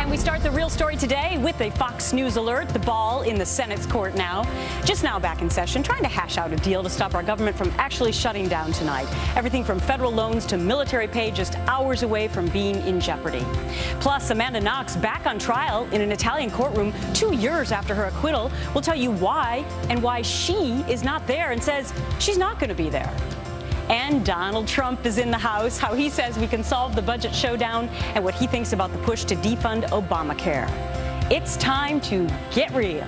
And we start the real story today with a Fox News alert. The ball in the Senate's court now. Just now back in session, trying to hash out a deal to stop our government from actually shutting down tonight. Everything from federal loans to military pay just hours away from being in jeopardy. Plus, Amanda Knox back on trial in an Italian courtroom 2 years after her acquittal. We'll tell you why and why she is not there and says she's not going to be there. And Donald Trump is in the House, how he says we can solve the budget showdown, and what he thinks about the push to defund Obamacare. It's time to get real.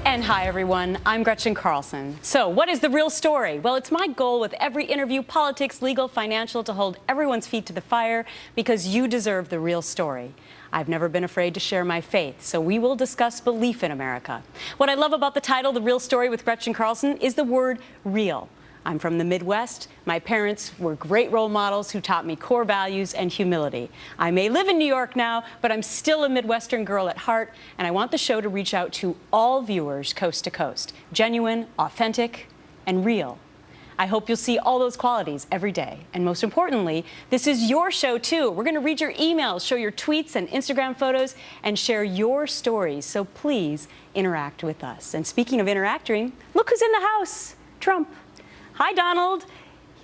And hi, everyone. I'm Gretchen Carlson. So what is the real story? Well, it's my goal with every interview, politics, legal, financial, to hold everyone's feet to the fire because you deserve the real story. I've never been afraid to share my faith, so we will discuss belief in America. What I love about the title, The Real Story with Gretchen Carlson, is the word real. I'm from the Midwest. My parents were great role models who taught me core values and humility. I may live in New York now, but I'm still a Midwestern girl at heart, and I want the show to reach out to all viewers coast to coast. Genuine, authentic, and real. I hope you'll see all those qualities every day. And most importantly, this is your show, too. We're going to read your emails, show your tweets and Instagram photos, and share your stories. So please interact with us. And speaking of interacting, look who's in the house, Trump. Hi, Donald.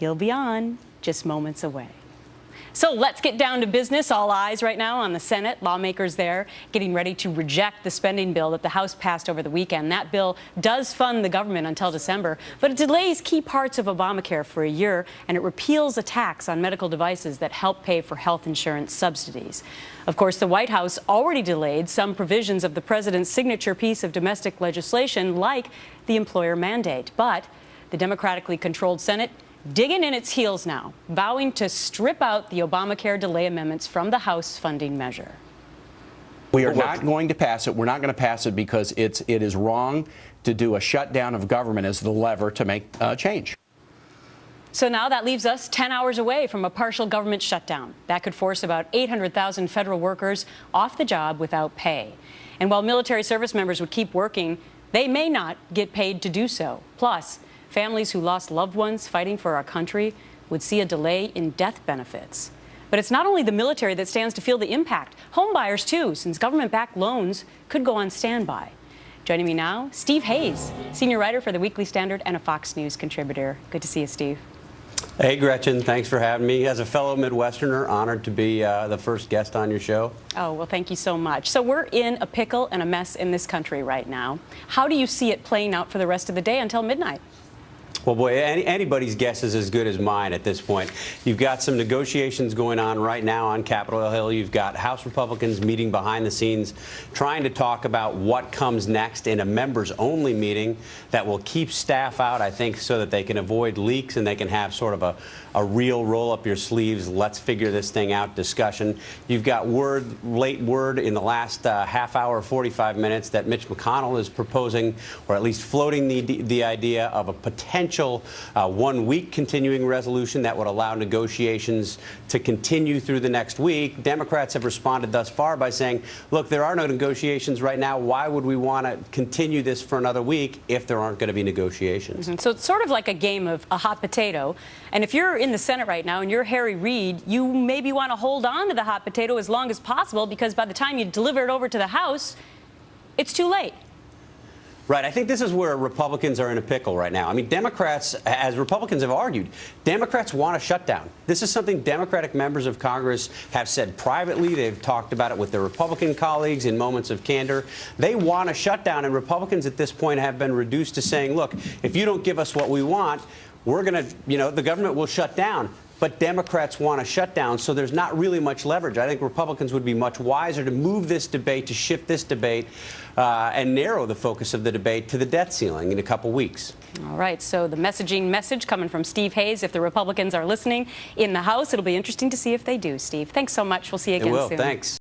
He'll be on just moments away. So let's get down to business. All eyes right now on the Senate. Lawmakers there getting ready to reject the spending bill that the House passed over the weekend. That bill does fund the government until December, but it delays key parts of Obamacare for a year, and it repeals a tax on medical devices that help pay for health insurance subsidies. Of course, the White House already delayed some provisions of the president's signature piece of domestic legislation, like the employer mandate. But the democratically controlled Senate digging in its heels now, vowing to strip out the Obamacare delay amendments from the House funding measure. We are not going to pass it. We're not going to pass it because it is wrong to do a shutdown of government as the lever to make change. So now that leaves us 10 hours away from a partial government shutdown. That could force about 800,000 federal workers off the job without pay. And while military service members would keep working, they may not get paid to do so. Plus, families who lost loved ones fighting for our country would see a delay in death benefits. But it's not only the military that stands to feel the impact. Homebuyers, too, since government-backed loans could go on standby. Joining me now, Steve Hayes, senior writer for the Weekly Standard and a Fox News contributor. Good to see you, Steve. Hey, Gretchen. Thanks for having me. As a fellow Midwesterner, honored to be the first guest on your show. Oh, well, thank you so much. So we're in a pickle and a mess in this country right now. How do you see it playing out for the rest of the day until midnight? Well, boy, anybody's guess is as good as mine at this point. You've got some negotiations going on right now on Capitol Hill. You've got House Republicans meeting behind the scenes, trying to talk about what comes next in a members-only meeting that will keep staff out, I think, so that they can avoid leaks and they can have sort of a real roll-up-your-sleeves, let's figure this thing out discussion. You've got late word in the last half hour, 45 minutes, that Mitch McConnell is proposing, or at least floating the idea of a potential 1-week continuing resolution that would allow negotiations to continue through the next week. Democrats have responded thus far by saying, look, there are no negotiations right now. Why would we want to continue this for another week if there aren't going to be negotiations? So it's sort of like a game of a hot potato. And if you're in the Senate right now and you're Harry Reid, you maybe want to hold on to the hot potato as long as possible because by the time you deliver it over to the House, it's too late. Right. I think this is where Republicans are in a pickle right now. I mean, Democrats, as Republicans have argued, Democrats want a shutdown. This is something Democratic members of Congress have said privately. They've talked about it with their Republican colleagues in moments of candor. They want a shutdown, and Republicans at this point have been reduced to saying, look, if you don't give us what we want, we're going to, the government will shut down. But Democrats want a shutdown, so there's not really much leverage. I think Republicans would be much wiser to move this debate, to shift this debate, and narrow the focus of the debate to the debt ceiling in a couple weeks. All right, so the message coming from Steve Hayes. If the Republicans are listening in the House, it'll be interesting to see if they do, Steve. Thanks so much. We'll see you again soon. Thanks.